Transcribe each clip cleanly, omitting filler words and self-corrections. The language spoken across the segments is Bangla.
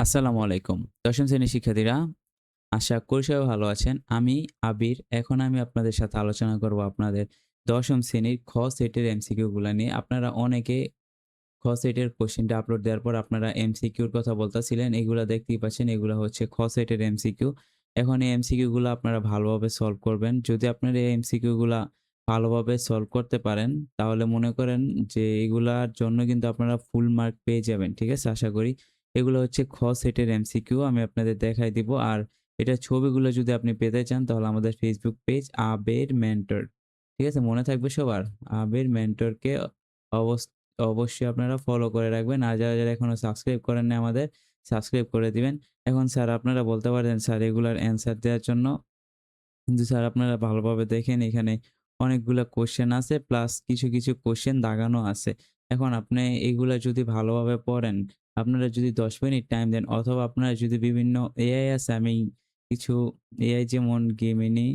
আসসালামু আলাইকুম। ১ম শ্রেণীর শিক্ষার্থীরা, আশা করি সবাই ভালো আছেন। আমি আবির। এখন আমি আপনাদের সাথে আলোচনা করব আপনাদের ১০ম শ্রেণীর খ সেটের এমসিকিউ গুলা নিয়ে। আপনারা অনেকে খ সেটের কোয়েশ্চেনটা আপলোড দেওয়ার পর আপনারা এমসিকিউর কথা বলতেছিলেন। এগুলা দেখতেই পাচ্ছেন, এগুলা হচ্ছে খ সেটের এমসিকিউ। এখন এই এমসিকিউ গুলা আপনারা ভালোভাবে সলভ করবেন। যদি আপনারা এই এমসিকিউ গুলা ভালোভাবে সলভ করতে পারেন, তাহলে মনে করেন যে এগুলার জন্য কিন্তু আপনারা ফুল মার্ক পেয়ে যাবেন। ঠিক আছে? আশা করি। এগুলো হচ্ছে খ সেটের এমসিকিউ। আমি আপনাদের দেখায় দিব। আর এটার ছবিগুলো যদি আপনি পেতে চান, তাহলে আমাদের ফেসবুক পেজ আবের মেন্টর। ঠিক আছে? মনে থাকবে সবার? আবের মেন্টরকে অবস অবশ্যই আপনারা ফলো করে রাখবেন। আর যারা এখনো সাবস্ক্রাইব করেন নাই আমাদের, সাবস্ক্রাইব করে দিবেন। এখন স্যার আপনারা বলতে পারেন, স্যার এগুলার অ্যান্সার দেওয়ার জন্য কিন্তু স্যার আপনারা ভালোভাবে দেখেন, এখানে অনেকগুলা কোয়েশ্চেন আছে প্লাস কিছু কোয়েশ্চেন দাগানো আছে। এখন আপনি এগুলা যদি ভালোভাবে পড়েন, আপনারা যদি ১০ মিনিট টাইম দেন অথবা আপনারা যদি বিভিন্ন এআই আছে, আমি কিছু এআই যেমন Gemini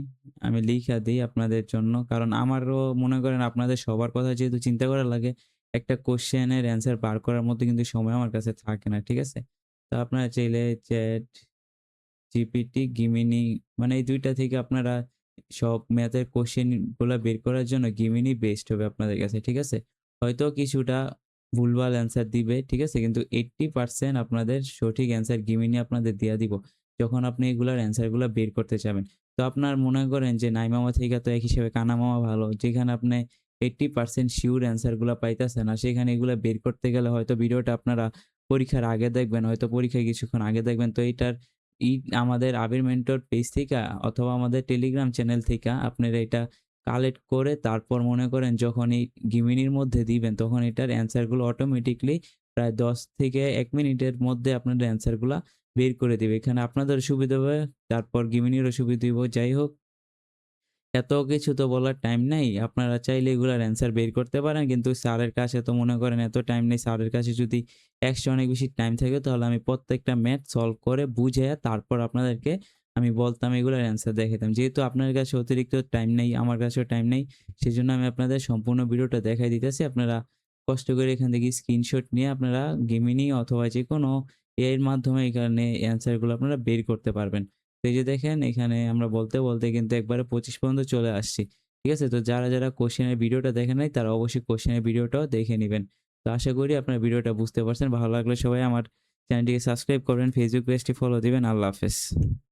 আমি লিখা দেই আপনাদের জন্য। কারণ আমারও মনে করেন আপনাদের সবার কথা যেহেতু চিন্তা করা লাগে, একটা কোয়েশ্চেনের অ্যান্সার বার করার মতো কিন্তু সময় আমার কাছে থাকে না। ঠিক আছে? তো আপনারা চাইলে চ্যাট জিপিটি, গিমিনি মানে এই ২ টা থেকে আপনারা সব ম্যাথের কোয়েশ্চেন গুলা বের করার জন্য গিমিনি বেস্ট হবে আপনাদের কাছে। ঠিক আছে? হয়তো কিছুটা ভুলভাল অ্যান্সার দিবে। ঠিক আছে? কিন্তু 80% আপনাদের সঠিক অ্যান্সার গিমিনি আপনাদের দিয়া দিব। যখন আপনি এগুলার অ্যান্সার গুলা বের করতে চাবেন। তো আপনার মনে করেন যে নাই মামা থেকে তো এক হিসেবে কানা মামা ভালো। যেখানে আপনি 80% সিউর অ্যান্সার গুলা পাইতেছেন না, সেখানে এগুলা বের করতে গেলে হয়তো ভিডিওটা আপনারা পরীক্ষার আগে দেখবেন, হয়তো পরীক্ষায় কিছুক্ষণ আগে দেখবেন। তো এইটার আমাদের আবির মেন্টর পেজ থেকে অথবা আমাদের টেলিগ্রাম চ্যানেল থেকে আপনারা এটা কালেক্ট করে তারপর মনে করেন যখন এই গিমিনির মধ্যে দিবেন, তখন এটার অ্যান্সার গুলো অটোমেটিক্যালি প্রায় ১০ থেকে ১ মিনিটের মধ্যে আপনাদের অ্যান্সার গুলা বের করে দিবে। এখানে আপনাদেরও সুবিধা হবে, তারপর গিমিনিরও সুবিধা হইব। যাই হোক, এত কিছু তো বলার টাইম নাই। আপনারা চাইলে এগুলার অ্যান্সার বের করতে পারেন। কিন্তু স্যারের কাছে তো মনে করেন এত টাইম নেই। স্যারের কাছে যদি এক্সট্রা অনেক বেশি টাইম থাকে, তাহলে আমি প্রত্যেকটা ম্যাথ সলভ করে বুঝাইয়া তারপর আপনাদেরকে আমি বলতাম, এগুলার অ্যান্সার দেখাইতাম। যেহেতু আপনার কাছে অতিরিক্ত টাইম নেই, আমার কাছেও টাইম নেই। সেজন্য আমি আপনাদের সম্পূর্ণ ভিডিওটা দেখাই দিতেছি। আপনারা কষ্ট করে এখান থেকে স্ক্রিনশট নিয়ে আপনারা Gemini অথবা যেকোনো এআই এর মাধ্যমে এখানে অ্যান্সার গুলো আপনারা বের করতে পারবেন। তো এই যে দেখেন, এখানে আমরা বলতে কিন্তু একবারে ২৫ পর্যন্ত চলে আসছি। ঠিক আছে? তো যারা কোয়েশ্চেন এর ভিডিওটা দেখেন নাই, তারা অবশ্যই কোয়েশ্চেন এর ভিডিওটাও দেখে নিবেন। তো আশা করি আপনারা ভিডিওটা বুঝতে পারছেন। ভালো লাগলে সবাই আমার চ্যানেলটিকে সাবস্ক্রাইব করবেন, ফেসবুক পেজটি ফলো দিবেন। আল্লাহ হাফেজ।